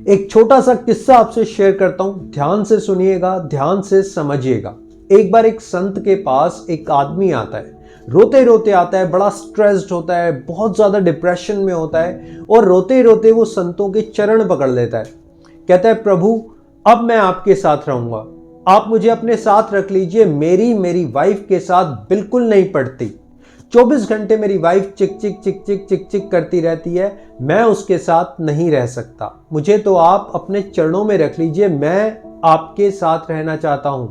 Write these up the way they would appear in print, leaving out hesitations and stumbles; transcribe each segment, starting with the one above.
एक छोटा सा किस्सा आपसे शेयर करता हूं, ध्यान से सुनिएगा, ध्यान से समझिएगा। एक बार एक संत के पास एक आदमी आता है, रोते रोते आता है, बड़ा स्ट्रेस्ड होता है, बहुत ज्यादा डिप्रेशन में होता है और रोते रोते वो संतों के चरण पकड़ लेता है। कहता है, प्रभु अब मैं आपके साथ रहूंगा, आप मुझे अपने साथ रख लीजिए। मेरी वाइफ के साथ बिल्कुल नहीं पड़ती, 24 घंटे मेरी वाइफ चिक चिक चिक चिक चिक चिक करती रहती है, मैं उसके साथ नहीं रह सकता, मुझे तो आप अपने चरणों में रख लीजिए, मैं आपके साथ रहना चाहता हूं।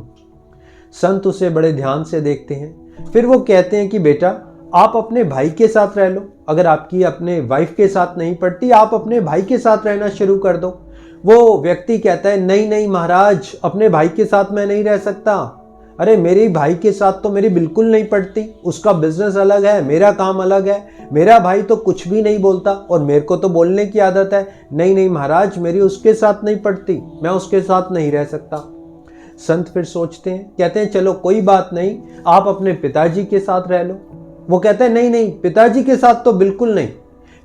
संत उसे बड़े ध्यान से देखते हैं, फिर वो कहते हैं कि बेटा आप अपने भाई के साथ रह लो, अगर आपकी अपने वाइफ के साथ नहीं पड़ती आप अपने भाई के साथ रहना शुरू कर दो। वो व्यक्ति कहता है, नहीं नहीं महाराज, अपने भाई के साथ मैं नहीं रह सकता, अरे मेरे भाई के साथ तो मेरी बिल्कुल नहीं पड़ती, उसका बिजनेस अलग है, मेरा काम अलग है, मेरा भाई तो कुछ भी नहीं बोलता और मेरे को तो बोलने की आदत है, नहीं नहीं महाराज मेरी उसके साथ नहीं पड़ती, मैं उसके साथ नहीं रह सकता। संत फिर सोचते हैं, कहते हैं चलो कोई बात नहीं, आप अपने पिताजी के साथ रह लो। वो कहते हैं नहीं नहीं, पिताजी के साथ तो बिल्कुल नहीं,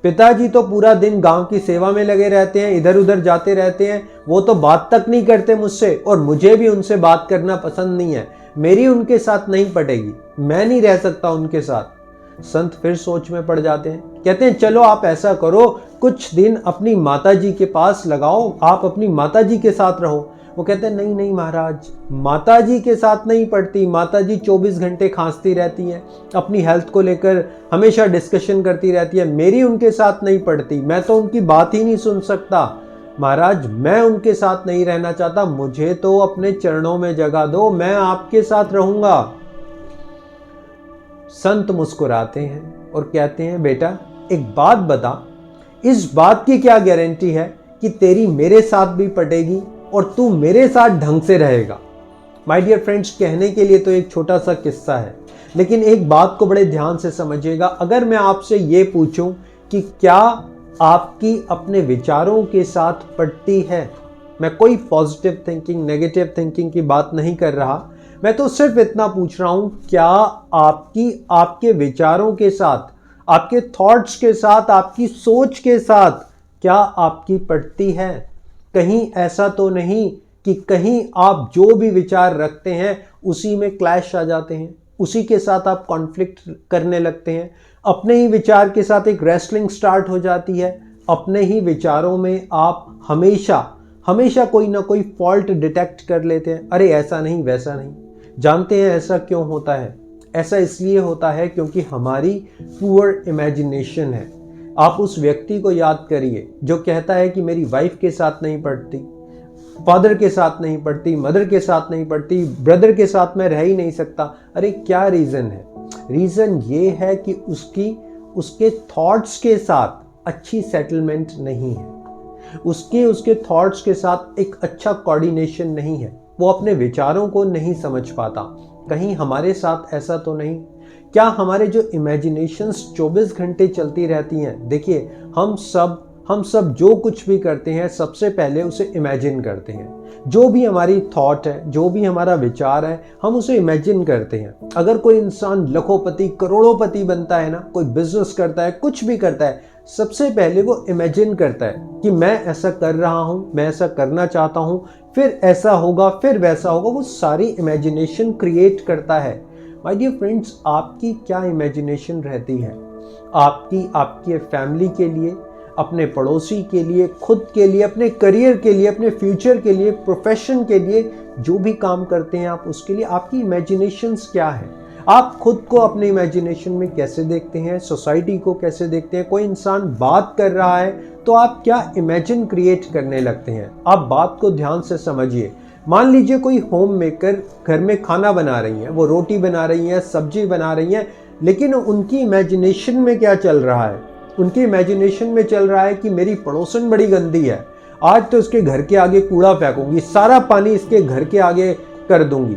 पिताजी तो पूरा दिन गांव की सेवा में लगे रहते हैं, इधर उधर जाते रहते हैं, वो तो बात तक नहीं करते मुझसे और मुझे भी उनसे बात करना पसंद नहीं है, मेरी उनके साथ नहीं पटेगी, मैं नहीं रह सकता उनके साथ। संत फिर सोच में पड़ जाते हैं, कहते हैं चलो आप ऐसा करो, कुछ दिन अपनी माताजी के पास लगाओ, आप अपनी माताजी के साथ रहो। वो कहते हैं नहीं नहीं महाराज, माताजी के साथ नहीं पड़ती, माताजी 24 घंटे खांसती रहती हैं, अपनी हेल्थ को लेकर हमेशा डिस्कशन करती रहती है, मेरी उनके साथ नहीं पड़ती, मैं तो उनकी बात ही नहीं सुन सकता, महाराज मैं उनके साथ नहीं रहना चाहता, मुझे तो अपने चरणों में जगह दो, मैं आपके साथ रहूंगा। संत मुस्कुराते हैं और कहते हैं, बेटा एक बात बता, इस बात की क्या गारंटी है कि तेरी मेरे साथ भी पटेगी और तू मेरे साथ ढंग से रहेगा। माय डियर फ्रेंड्स, कहने के लिए तो एक छोटा सा किस्सा है, लेकिन एक बात को बड़े ध्यान से समझिएगा। अगर मैं आपसे ये पूछूं कि क्या आपकी अपने विचारों के साथ पड़ती है, मैं कोई पॉजिटिव थिंकिंग नेगेटिव थिंकिंग की बात नहीं कर रहा, मैं तो सिर्फ इतना पूछ रहा हूं, क्या आपकी आपके विचारों के साथ, आपके थॉट्स के साथ, आपकी सोच के साथ क्या आपकी पड़ती है? कहीं ऐसा तो नहीं कि कहीं आप जो भी विचार रखते हैं उसी में क्लैश आ जाते हैं, उसी के साथ आप कॉन्फ्लिक्ट करने लगते हैं, अपने ही विचार के साथ एक रेसलिंग स्टार्ट हो जाती है, अपने ही विचारों में आप हमेशा कोई ना कोई फॉल्ट डिटेक्ट कर लेते हैं, अरे ऐसा नहीं वैसा नहीं। जानते हैं ऐसा क्यों होता है? ऐसा इसलिए होता है क्योंकि हमारी पुअर इमेजिनेशन है। आप उस व्यक्ति को याद करिए जो कहता है कि मेरी वाइफ के साथ नहीं पड़ती, फादर के साथ नहीं पड़ती, मदर के साथ नहीं पड़ती, ब्रदर के साथ मैं रह ही नहीं सकता। अरे क्या रीज़न है? रीज़न ये है कि उसके थॉट्स के साथ अच्छी सेटलमेंट नहीं है, उसके थॉट्स के साथ एक अच्छा कोऑर्डिनेशन नहीं है, वो अपने विचारों को नहीं समझ पाता। कहीं हमारे साथ ऐसा तो नहीं? क्या हमारे जो इमेजिनेशंस 24 घंटे चलती रहती हैं? देखिए हम सब जो कुछ भी करते हैं सबसे पहले उसे इमेजिन करते हैं। जो भी हमारी थॉट है, जो भी हमारा विचार है, हम उसे इमेजिन करते हैं। अगर कोई इंसान लाखोंपति करोड़ोंपति बनता है ना, कोई बिजनेस करता है, कुछ भी करता है, सबसे पहले वो इमेजिन करता है कि मैं ऐसा कर रहा हूँ, मैं ऐसा करना चाहता हूँ, फिर ऐसा होगा, फिर वैसा होगा। वो सारी इमेजिनेशन क्रिएट करता है। माय डियर फ्रेंड्स, आपकी क्या इमेजिनेशन रहती है? आपकी फैमिली के लिए, अपने पड़ोसी के लिए, खुद के लिए, अपने करियर के लिए, अपने फ्यूचर के लिए, प्रोफेशन के लिए, जो भी काम करते हैं आप उसके लिए आपकी इमेजिनेशंस क्या है? आप खुद को अपने इमेजिनेशन में कैसे देखते हैं? सोसाइटी को कैसे देखते हैं? कोई इंसान बात कर रहा है तो आप क्या इमेजिन क्रिएट करने लगते हैं? आप बात को ध्यान से समझिए। मान लीजिए कोई होम मेकर घर में खाना बना रही हैं, वो रोटी बना रही हैं, सब्जी बना रही हैं, लेकिन उनकी इमेजिनेशन में क्या चल रहा है? उनकी इमेजिनेशन में चल रहा है कि मेरी पड़ोसन बड़ी गंदी है, आज तो इसके घर के आगे कूड़ा फेंकूंगी, सारा पानी इसके घर के आगे कर दूंगी।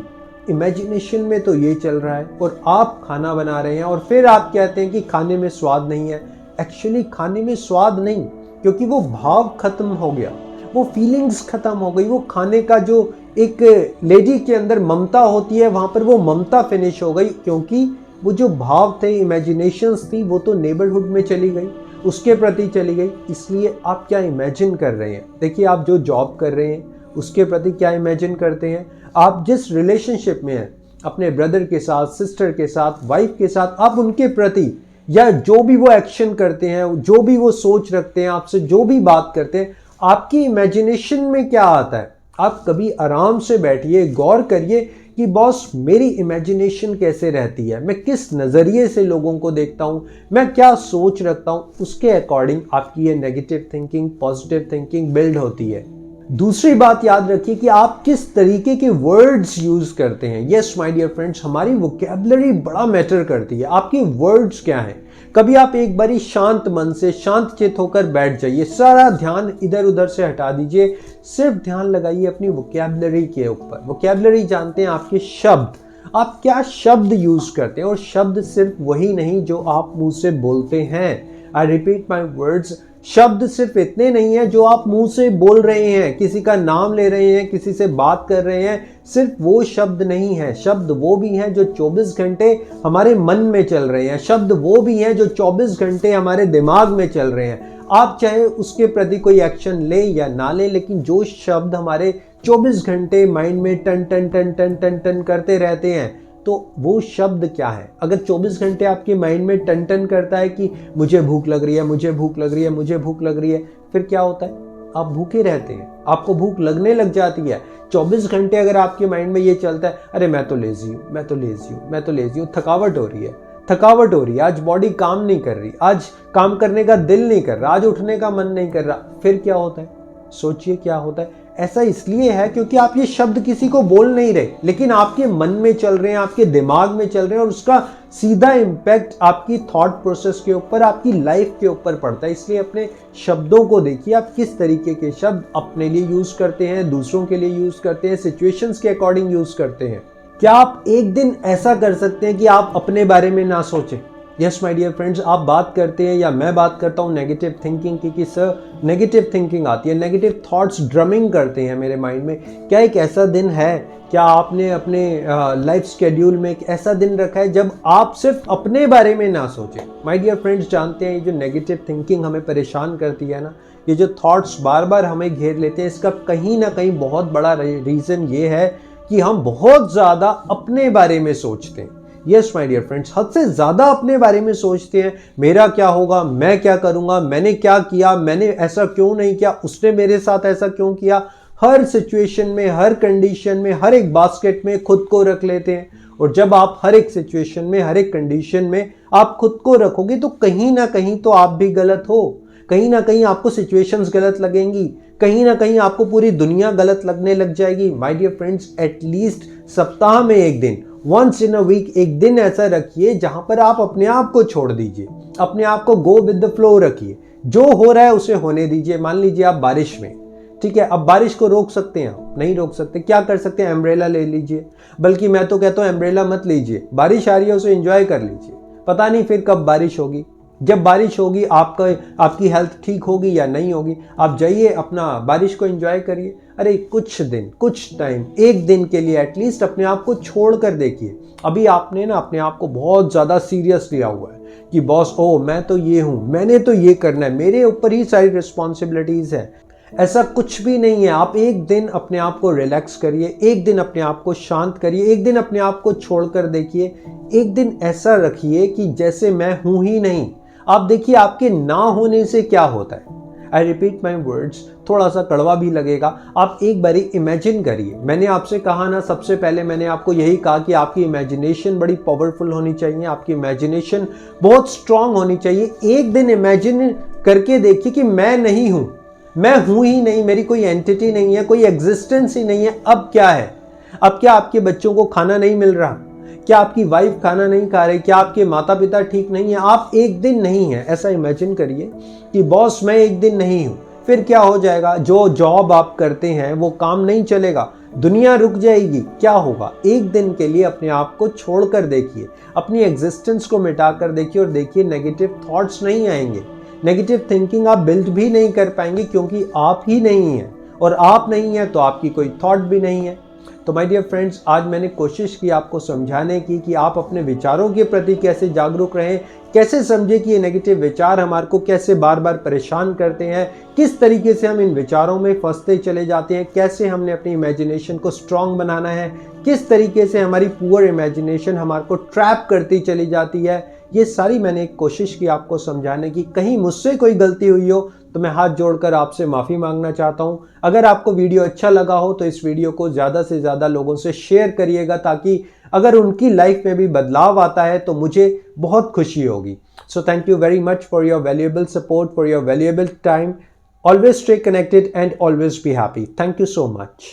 इमेजिनेशन में तो ये चल रहा है और आप खाना बना रहे हैं और फिर आप कहते हैं कि खाने में स्वाद नहीं है। एक्चुअली खाने में स्वाद नहीं, क्योंकि वो भाव खत्म हो गया, वो फीलिंग्स खत्म हो गई, वो खाने का जो एक लेडी के अंदर ममता होती है वहां पर वो ममता फिनिश हो गई, क्योंकि वो जो भाव थे, इमेजिनेशंस थी, वो तो नेबरहुड में चली गई। उसके प्रति चली गई। इसलिए आप क्या इमेजिन कर रहे हैं? देखिए, आप जो जॉब कर रहे हैं उसके प्रति क्या इमेजिन करते हैं? आप जिस रिलेशनशिप में हैं अपने ब्रदर के साथ, सिस्टर के साथ, वाइफ के साथ, आप उनके प्रति या जो भी वो एक्शन करते हैं, जो भी वो सोच रखते हैं, आपसे जो भी बात करते हैं, आपकी इमेजिनेशन में क्या आता है? आप कभी आराम से बैठिए, गौर करिए कि बॉस मेरी इमेजिनेशन कैसे रहती है, मैं किस नज़रिए से लोगों को देखता हूँ, मैं क्या सोच रखता हूँ, उसके अकॉर्डिंग आपकी ये negative thinking, positive thinking build होती है। दूसरी बात याद रखिए कि आप किस तरीके के वर्ड्स यूज करते हैं। यस माय डियर फ्रेंड्स, हमारी वोकैबुलरी बड़ा मैटर करती है। आपके वर्ड्स क्या हैं? कभी आप एक बारी शांत मन से, शांत चित होकर बैठ जाइए, सारा ध्यान इधर उधर से हटा दीजिए, सिर्फ ध्यान लगाइए अपनी वोकैबुलरी के ऊपर। वोकैबुलरी जानते हैं आपके शब्द, आप क्या शब्द यूज करते हैं, और शब्द सिर्फ वही नहीं जो आप मुंह से बोलते हैं। आई रिपीट माई वर्ड्स, शब्द सिर्फ इतने नहीं है जो आप मुंह से बोल रहे हैं, किसी का नाम ले रहे हैं, किसी से बात कर रहे हैं, सिर्फ वो शब्द नहीं है। शब्द वो भी हैं जो 24 घंटे हमारे मन में चल रहे हैं, शब्द वो भी हैं जो 24 घंटे हमारे दिमाग में चल रहे हैं। आप चाहे उसके प्रति कोई एक्शन ले या ना ले, लेकिन जो शब्द हमारे 24 घंटे माइंड में टन टन टन टन टन टन करते रहते हैं, तो वो शब्द क्या है? अगर 24 घंटे आपके माइंड में टन टन करता है कि मुझे भूख लग रही है, मुझे भूख लग रही है, मुझे भूख लग रही है, फिर क्या होता है? आप भूखे रहते हैं, आपको भूख लगने लग जाती है। 24 घंटे अगर आपके माइंड में ये चलता है, अरे मैं तो लेजी हूँ, मैं तो लेजी हूँ, मैं तो लेजी हूँ, थकावट हो रही है, थकावट हो रही है, आज बॉडी काम नहीं कर रही, आज काम करने का दिल नहीं कर रहा, आज उठने का मन नहीं कर रहा, फिर क्या होता है? सोचिए क्या होता है। ऐसा इसलिए है क्योंकि आप ये शब्द किसी को बोल नहीं रहे, लेकिन आपके मन में चल रहे हैं, आपके दिमाग में चल रहे हैं, और उसका सीधा इम्पैक्ट आपकी थॉट प्रोसेस के ऊपर, आपकी लाइफ के ऊपर पड़ता है। इसलिए अपने शब्दों को देखिए, आप किस तरीके के शब्द अपने लिए यूज करते हैं, दूसरों के लिए यूज करते हैं, सिचुएशंस के अकॉर्डिंग यूज करते हैं। क्या आप एक दिन ऐसा कर सकते हैं कि आप अपने बारे में ना सोचें? यस माय डियर फ्रेंड्स, आप बात करते हैं या मैं बात करता हूँ नेगेटिव थिंकिंग की, कि सर नेगेटिव थिंकिंग आती है, नेगेटिव थॉट्स ड्रमिंग करते हैं मेरे माइंड में। क्या एक ऐसा दिन है, क्या आपने अपने लाइफ शेड्यूल में एक ऐसा दिन रखा है जब आप सिर्फ अपने बारे में ना सोचें? माय डियर फ्रेंड्स, जानते हैं ये जो नेगेटिव थिंकिंग हमें परेशान करती है ना, ये जो थॉट्स बार बार हमें घेर लेते हैं, इसका कहीं ना कहीं बहुत बड़ा रीज़न ये है कि हम बहुत ज़्यादा अपने बारे में सोचते हैं। यस माय डियर फ्रेंड्स, हद से ज़्यादा अपने बारे में सोचते हैं। मेरा क्या होगा, मैं क्या करूँगा, मैंने क्या किया, मैंने ऐसा क्यों नहीं किया, उसने मेरे साथ ऐसा क्यों किया। हर सिचुएशन में, हर कंडीशन में, हर एक बास्केट में खुद को रख लेते हैं। और जब आप हर एक सिचुएशन में, हर एक कंडीशन में आप खुद को रखोगे, तो कहीं ना कहीं तो आप भी गलत हो, कहीं ना कहीं आपको सिचुएशंस गलत लगेंगी, कहीं ना कहीं आपको पूरी दुनिया गलत लगने लग जाएगी। माय डियर फ्रेंड्स, एटलीस्ट सप्ताह में एक दिन, वंस इन अ वीक, एक दिन ऐसा रखिए जहां पर आप अपने आप को छोड़ दीजिए, अपने आप को गो विद द फ्लो रखिए, जो हो रहा है उसे होने दीजिए। मान लीजिए आप बारिश में, ठीक है, अब बारिश को रोक सकते हैं आप? नहीं रोक सकते। क्या कर सकते हैं? एम्ब्रेला ले लीजिए, बल्कि मैं तो कहता हूं एम्ब्रेला मत लीजिए, बारिश आ रही है उसे एंजॉय कर लीजिए। पता नहीं फिर कब बारिश होगी, जब बारिश होगी आपकी हेल्थ ठीक होगी या नहीं होगी। आप जाइए अपना बारिश को एंजॉय करिए। अरे कुछ दिन, कुछ टाइम, एक दिन के लिए एटलीस्ट अपने आप को छोड़ कर देखिए। अभी आपने ना अपने आप को बहुत ज़्यादा सीरियस लिया हुआ है कि बॉस मैं तो ये हूँ, मैंने तो ये करना है, मेरे ऊपर ही सारी रिस्पॉन्सिबिलिटीज़ है। ऐसा कुछ भी नहीं है। आप एक दिन अपने आप को रिलैक्स करिए, एक दिन अपने आप को शांत करिए, एक दिन अपने आप को छोड़कर देखिए, एक दिन ऐसा रखिए कि जैसे मैं हूं ही नहीं। आप देखिए आपके ना होने से क्या होता है। आई रिपीट माई वर्ड्स, थोड़ा सा कड़वा भी लगेगा। आप एक बारी इमेजिन करिए। मैंने आपसे कहा ना, सबसे पहले मैंने आपको यही कहा कि आपकी इमेजिनेशन बड़ी पावरफुल होनी चाहिए, आपकी इमेजिनेशन बहुत स्ट्रांग होनी चाहिए। एक दिन इमेजिन करके देखिए कि मैं नहीं हूं, मैं हूं ही नहीं, मेरी कोई एंटिटी नहीं है, कोई एग्जिस्टेंस ही नहीं है। अब क्या है? अब क्या आपके बच्चों को खाना नहीं मिल रहा? क्या आपकी वाइफ खाना नहीं खा रही? क्या आपके माता पिता ठीक नहीं है? आप एक दिन नहीं है, ऐसा इमेजिन करिए कि बॉस मैं एक दिन नहीं हूं। फिर क्या हो जाएगा? जो जॉब आप करते हैं वो काम नहीं चलेगा, दुनिया रुक जाएगी। क्या होगा? एक दिन के लिए अपने आप को छोड़कर देखिए, अपनी एग्जिस्टेंस को मिटाकर देखिए, और देखिए नेगेटिव थॉट्स नहीं आएंगे, नेगेटिव थिंकिंग आप बिल्ड भी नहीं कर पाएंगे, क्योंकि आप ही नहीं हैं, और आप नहीं हैं तो आपकी कोई थॉट भी नहीं है। तो माय डियर फ्रेंड्स, आज मैंने कोशिश की आपको समझाने की कि आप अपने विचारों के प्रति कैसे जागरूक रहें, कैसे समझे कि ये नेगेटिव विचार हमारे को कैसे बार बार परेशान करते हैं, किस तरीके से हम इन विचारों में फंसते चले जाते हैं, कैसे हमने अपनी इमेजिनेशन को स्ट्रांग बनाना है, किस तरीके से हमारी पुअर इमेजिनेशन हमारे को ट्रैप करती चली जाती है। ये सारी मैंने एक कोशिश की आपको समझाने की। कहीं मुझसे कोई गलती हुई हो तो मैं हाथ जोड़कर आपसे माफ़ी मांगना चाहता हूँ। अगर आपको वीडियो अच्छा लगा हो तो इस वीडियो को ज़्यादा से ज़्यादा लोगों से शेयर करिएगा, ताकि अगर उनकी लाइफ में भी बदलाव आता है तो मुझे बहुत खुशी होगी। So thank you very much for your valuable support, for your valuable time. Always stay connected and always be happy. Thank you so much.